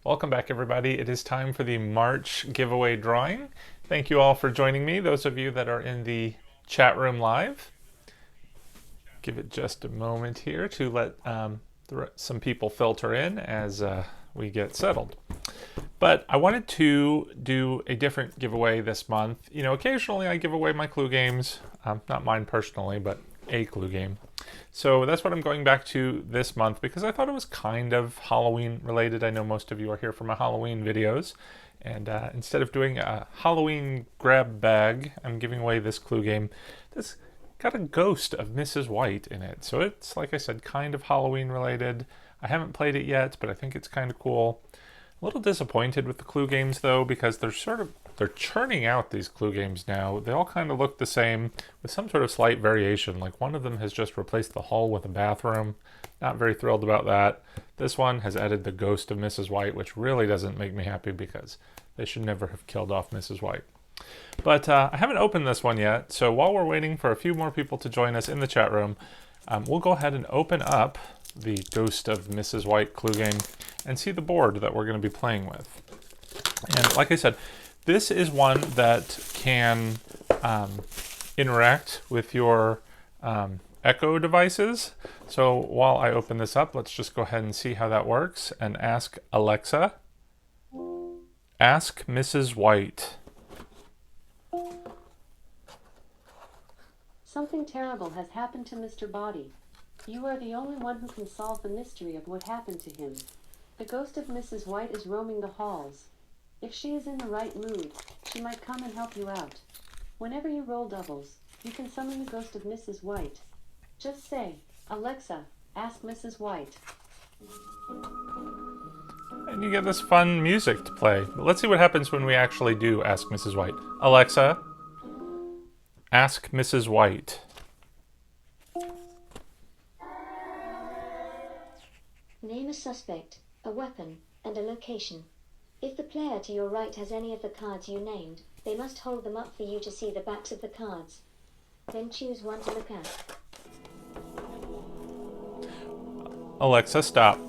Welcome back, everybody. It is time for the March giveaway drawing. Thank you all for joining me, those of you that are in the chat room live. Give it just a moment here to let some people filter in as we get settled. But I wanted to do a different giveaway this month. You know, occasionally I give away my clue games, not mine personally, but a clue game. So that's what I'm going back to this month because I thought it was kind of Halloween related. I know most of you are here for my Halloween videos. And instead of doing a Halloween grab bag, I'm giving away this clue game that's got a ghost of Mrs. White in it. So it's, like I said, kind of Halloween related. I haven't played it yet, but I think it's kind of cool. A little disappointed with the clue games though, because they're churning out these clue games now. They all kind of look the same with some sort of slight variation. Like one of them has just replaced the hall with a bathroom. Not very thrilled about that. This one has added the ghost of Mrs. White, which really doesn't make me happy because they should never have killed off Mrs. White. But I haven't opened this one yet, so while we're waiting for a few more people to join us in the chat room, we'll go ahead and open up the Ghost of Mrs. White clue game and see the board that we're going to be playing with. And like I said, this is one that can interact with your Echo devices. So while I open this up, let's just go ahead and see how that works and ask Alexa, ask Mrs. White. Something terrible has happened to Mr. Body. You are the only one who can solve the mystery of what happened to him. The ghost of Mrs. White is roaming the halls. If she is in the right mood, she might come and help you out. Whenever you roll doubles, you can summon the ghost of Mrs. White. Just say, Alexa, ask Mrs. White. And you get this fun music to play. But let's see what happens when we actually do ask Mrs. White. Alexa, ask Mrs. White. Name a suspect, a weapon, and a location. If the player to your right has any of the cards you named, they must hold them up for you to see the backs of the cards. Then choose one to look at. Alexa, stop.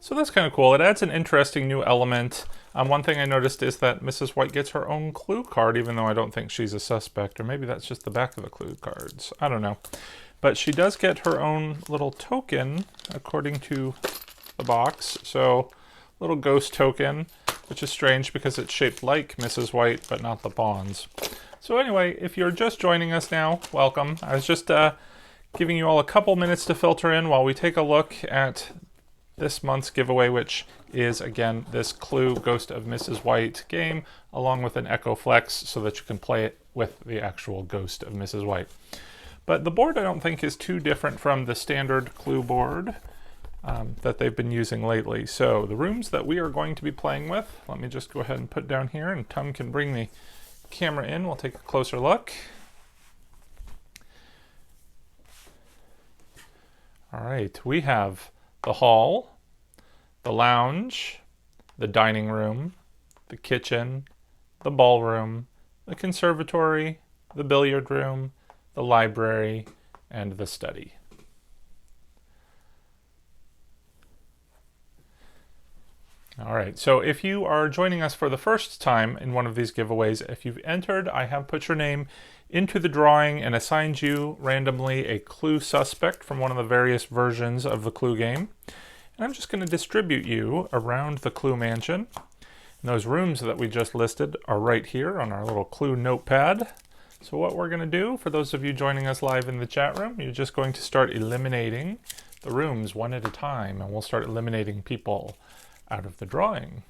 So that's kind of cool. It adds an interesting new element. One thing I noticed is that Mrs. White gets her own clue card, even though I don't think she's a suspect, or maybe that's just the back of the clue cards. I don't know. But she does get her own little token, according to the box. So, little ghost token, which is strange because it's shaped like Mrs. White, but not the Bonds. So anyway, if you're just joining us now, welcome. I was just giving you all a couple minutes to filter in while we take a look at this month's giveaway, which is, again, this Clue Ghost of Mrs. White game, along with an EchoFlex so that you can play it with the actual Ghost of Mrs. White. But the board I don't think is too different from the standard Clue board that they've been using lately. So the rooms that we are going to be playing with, let me just go ahead and put down here, and Tom can bring the camera in. We'll take a closer look. All right, we have the hall, the lounge, the dining room, the kitchen, the ballroom, the conservatory, the billiard room, the library, and the study. All right, so if you are joining us for the first time in one of these giveaways, if you've entered, I have put your name into the drawing and assigned you randomly a clue suspect from one of the various versions of the clue game. And I'm just going to distribute you around the clue mansion. And those rooms that we just listed are right here on our little clue notepad. So what we're going to do, for those of you joining us live in the chat room, you're just going to start eliminating the rooms one at a time, and we'll start eliminating people out of the drawing.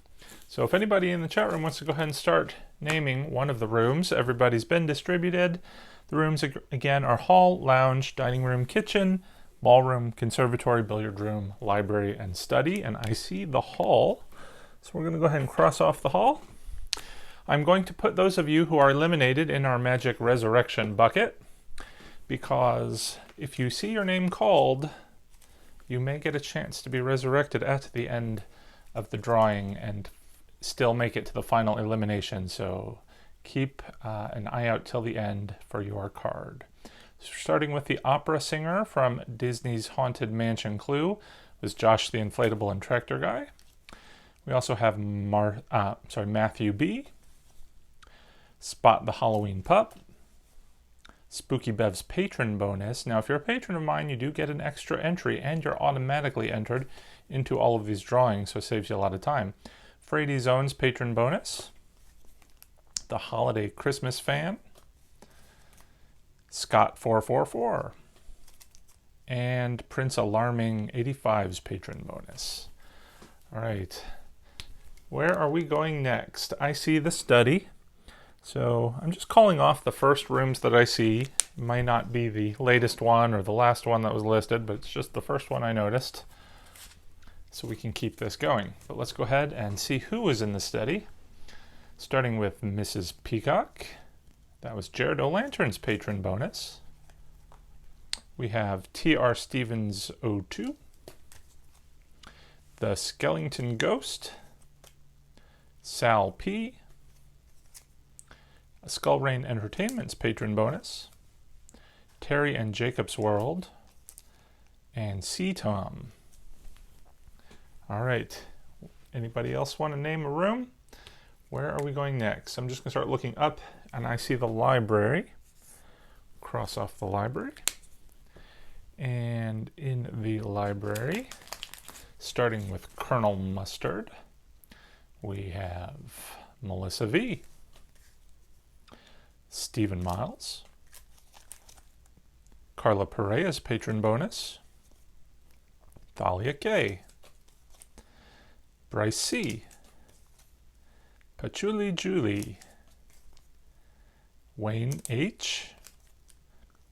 So if anybody in the chat room wants to go ahead and start naming one of the rooms, everybody's been distributed. The rooms, again, are hall, lounge, dining room, kitchen, ballroom, conservatory, billiard room, library, and study. And I see the hall, so we're going to go ahead and cross off the hall. I'm going to put those of you who are eliminated in our magic resurrection bucket, because if you see your name called, you may get a chance to be resurrected at the end of the drawing and still make it to the final elimination. So keep an eye out till the end for your card. So starting with the opera singer from Disney's Haunted Mansion Clue was Josh the Inflatable and Tractor Guy. We also have Matthew B. Spot the Halloween Pup. Spooky Bev's patron bonus. Now, if you're a patron of mine, you do get an extra entry, and you're automatically entered into all of these drawings, so it saves you a lot of time. Frady Zone's patron bonus. The Holiday Christmas Fan. Scott444. And Prince Alarming 85's patron bonus. All right. Where are we going next? I see the study. So I'm just calling off the first rooms that I see. It might not be the latest one or the last one that was listed, but it's just the first one I noticed. So we can keep this going. But let's go ahead and see who is in the study. Starting with Mrs. Peacock. That was Jared O'Lantern's patron bonus. We have T.R. Stevens 02. The Skellington Ghost. Sal P. Skull Rain Entertainment's patron bonus. Terry and Jacob's World. And C. Tom. All right. Anybody else want to name a room? Where are we going next? I'm just going to start looking up, and I see the library. Cross off the library. And in the library, starting with Colonel Mustard, we have Melissa V. Stephen Miles. Carla Perea's patron bonus. Thalia K. Bryce C. Patchouli Julie. Wayne H.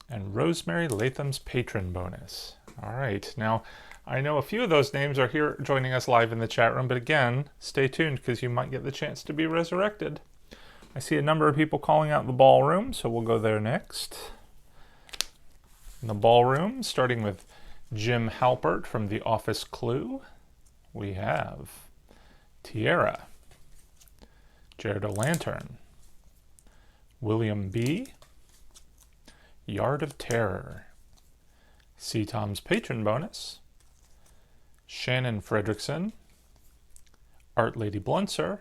And Rosemary Latham's patron bonus. All right. Now, I know a few of those names are here joining us live in the chat room, but again, stay tuned because you might get the chance to be resurrected. I see a number of people calling out the ballroom, so we'll go there next. In the ballroom, starting with Jim Halpert from The Office Clue, we have Tierra, Jared O'Lantern, William B., Yard of Terror, C. Tom's patron bonus, Shannon Fredrickson, Art Lady Blunser,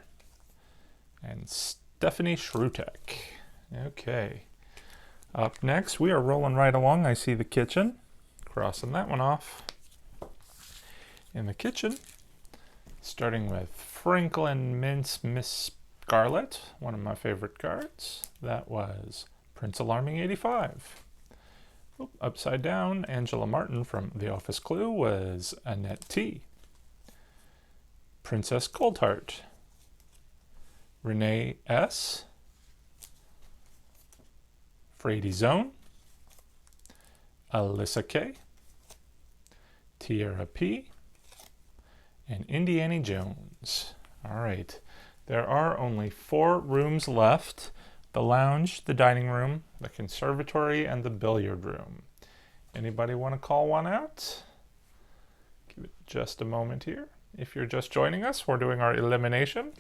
and Stephanie Shrutek. Okay. Up next, we are rolling right along. I see the kitchen. Crossing that one off. In the kitchen, starting with Franklin Mintz Miss Scarlet, one of my favorite cards. That was Prince Alarming 85. Upside down, Angela Martin from The Office Clue was Annette T. Princess Coldheart. Renee S. Frady Zone. Alyssa K. Tierra P. And Indiana Jones. All right. There are only 4 rooms left. The lounge, the dining room, the conservatory, and the billiard room. Anybody want to call one out? Give it just a moment here. If you're just joining us, we're doing our elimination.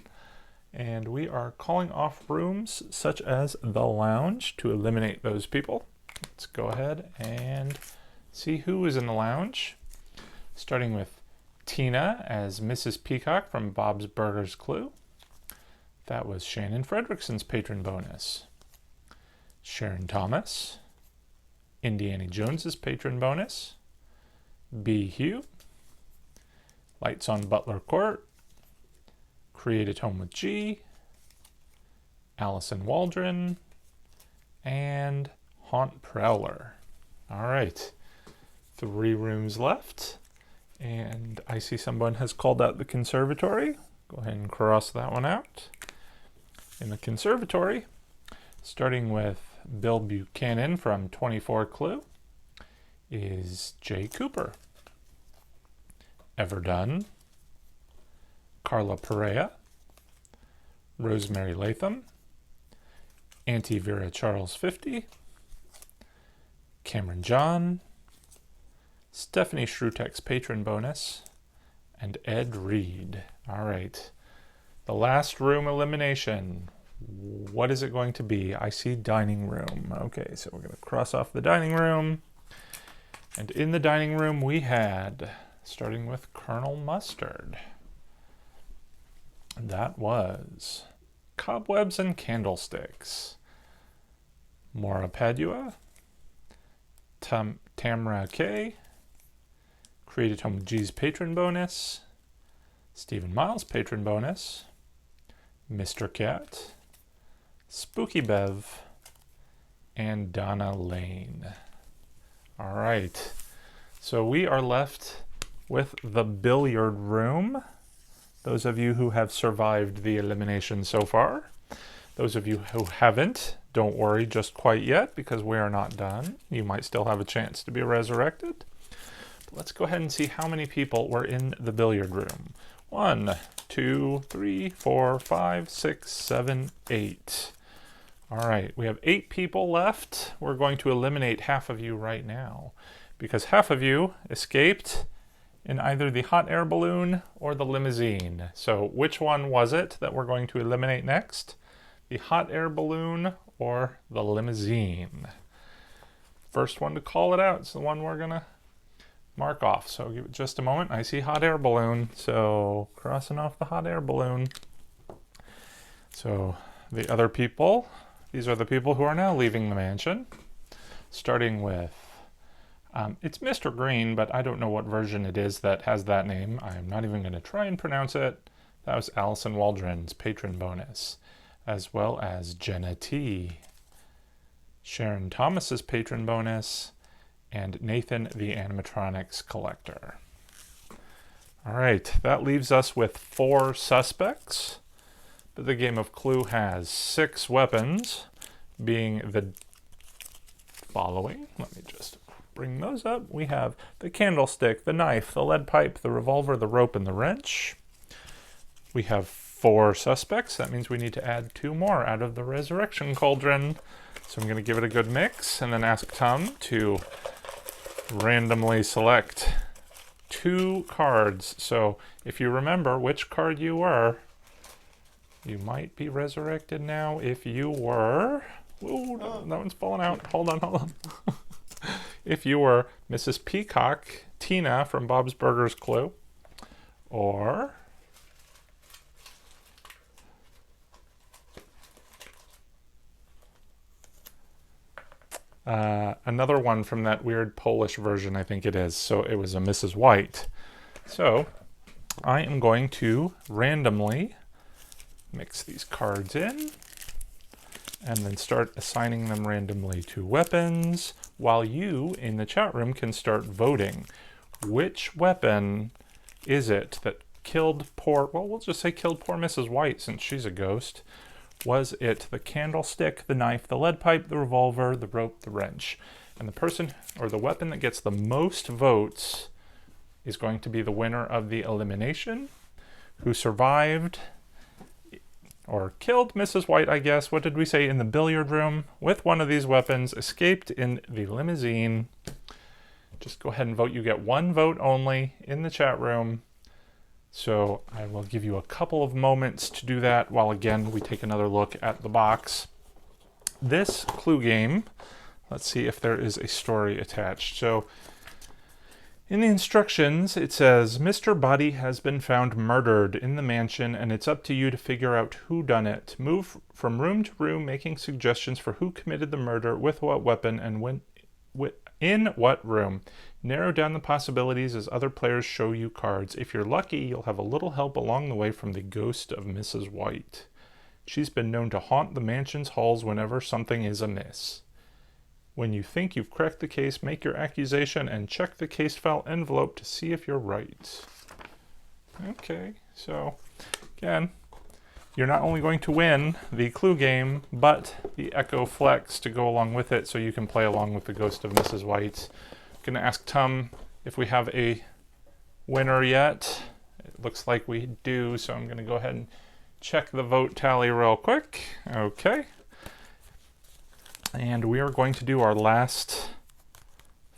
And we are calling off rooms such as the lounge to eliminate those people. Let's go ahead and see who is in the lounge. Starting with Tina as Mrs. Peacock from Bob's Burgers Clue. That was Shannon Fredrickson's patron bonus. Sharon Thomas. Indiana Jones's patron bonus. B. Hugh. Lights on Butler Court. Create at Home with G. Allison Waldron. And Haunt Prowler. All right. 3 rooms left. And I see someone has called out the conservatory. Go ahead and cross that one out. In the conservatory, starting with Bill Buchanan from 24 Clue, is Jay Cooper. Everdone. Carla Perea. Rosemary Latham. Auntie Vera Charles 50. Cameron John. Stephanie Shrutek's patron bonus. And Ed Reed. All right. The last room elimination. What is it going to be? I see dining room. Okay, so we're going to cross off the dining room. And in the dining room we had, starting with Colonel Mustard. That was Cobwebs and Candlesticks. Maura Padua, Tamra K, Created Home G's patron bonus, Stephen Miles patron bonus, Mr. Cat, Spooky Bev, and Donna Lane. All right, so we are left with the billiard room. Those of you who have survived the elimination so far. Those of you who haven't, don't worry just quite yet, because we are not done. You might still have a chance to be resurrected. But let's go ahead and see how many people were in the billiard room. 1, 2, 3, 4, 5, 6, 7, 8. All right, we have 8 people left. We're going to eliminate half of you right now, because half of you escaped in either the hot air balloon or the limousine. So which one was it that we're going to eliminate next? The hot air balloon or the limousine? First one to call it out is the one we're gonna mark off. So give it just a moment. I see hot air balloon, so crossing off the hot air balloon. So the other people, these are the people who are now leaving the mansion, starting with it's Mr. Green, but I don't know what version it is that has that name. I'm not even going to try and pronounce it. That was Allison Waldron's patron bonus, as well as Jenna T, Sharon Thomas's patron bonus, and Nathan the animatronics collector. All right, that leaves us with 4 suspects, but the game of Clue has 6 weapons, being the following. Let me just bring those up. We have the candlestick, the knife, the lead pipe, the revolver, the rope, and the wrench. We have 4 suspects. That means we need to add 2 more out of the resurrection cauldron. So I'm going to give it a good mix and then ask Tom to randomly select 2 cards. So if you remember which card you were, you might be resurrected now if you were... Ooh, no, that one's falling out. Hold on. If you were Mrs. Peacock, Tina from Bob's Burgers Clue, or another one from that weird Polish version, I think it is. So it was a Mrs. White. So I am going to randomly mix these cards in and then start assigning them randomly to weapons, while you in the chat room can start voting. Which weapon is it that killed poor, well, we'll just say killed poor Mrs. White since she's a ghost. Was it the candlestick, the knife, the lead pipe, the revolver, the rope, the wrench? And the person or the weapon that gets the most votes is going to be the winner of the elimination, who survived or killed Mrs. White, I guess. What did we say? In the billiard room with one of these weapons, escaped in the limousine. Just go ahead and vote. You get 1 vote only in the chat room. So I will give you a couple of moments to do that while again we take another look at the box. This clue game, let's see if there is a story attached. So in the instructions, it says, Mr. Body has been found murdered in the mansion, and it's up to you to figure out who done it. Move from room to room, making suggestions for who committed the murder, with what weapon, and when, in what room. Narrow down the possibilities as other players show you cards. If you're lucky, you'll have a little help along the way from the ghost of Mrs. White. She's been known to haunt the mansion's halls whenever something is amiss. When you think you've cracked the case, make your accusation and check the case file envelope to see if you're right. Okay, so again, you're not only going to win the clue game, but the EchoFlex to go along with it, so you can play along with the ghost of Mrs. White. I'm going to ask Tom if we have a winner yet. It looks like we do, so I'm going to go ahead and check the vote tally real quick. Okay. And we are going to do our last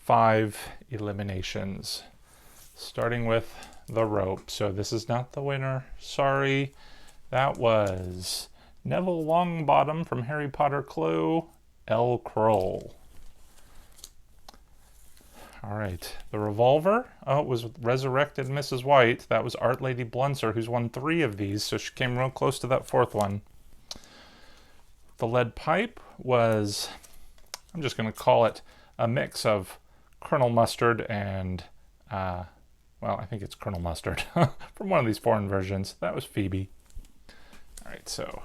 5 eliminations, starting with the rope. So this is not the winner. Sorry. That was Neville Longbottom from Harry Potter Clue, L. Kroll. All right. The revolver. Oh, it was Resurrected Mrs. White. That was Art Lady Blunser, who's won 3 of these, so she came real close to that 4th one. The lead pipe was, I'm just going to call it a mix of Colonel Mustard and, well, I think it's Colonel Mustard from one of these foreign versions. That was Phoebe. All right, so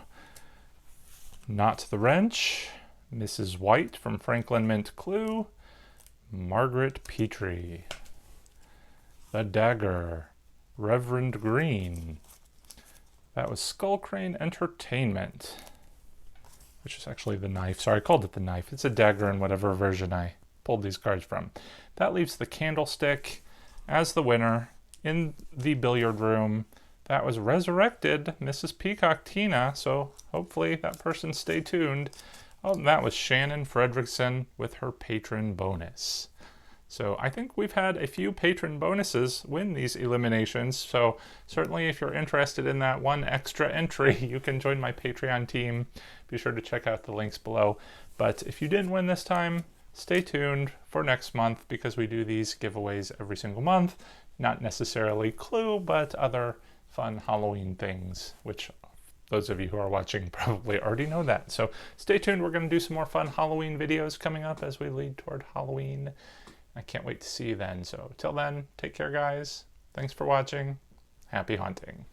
Not the Wrench, Mrs. White from Franklin Mint Clue, Margaret Petrie. The Dagger, Reverend Green. That was Skull Crane Entertainment, which is actually the knife. Sorry, I called it the knife. It's a dagger in whatever version I pulled these cards from. That leaves the Candlestick as the winner in the billiard room. That was Resurrected Mrs. Peacock Tina, so hopefully that person stay tuned. Oh, and that was Shannon Fredrickson with her patron bonus. So I think we've had a few patron bonuses win these eliminations, so certainly if you're interested in that one extra entry, you can join my Patreon team. Be sure to check out the links below. But if you didn't win this time, stay tuned for next month because we do these giveaways every single month. Not necessarily Clue, but other fun Halloween things, which those of you who are watching probably already know that. So stay tuned. We're going to do some more fun Halloween videos coming up as we lead toward Halloween. I can't wait to see you then. So till then, take care, guys. Thanks for watching. Happy hunting.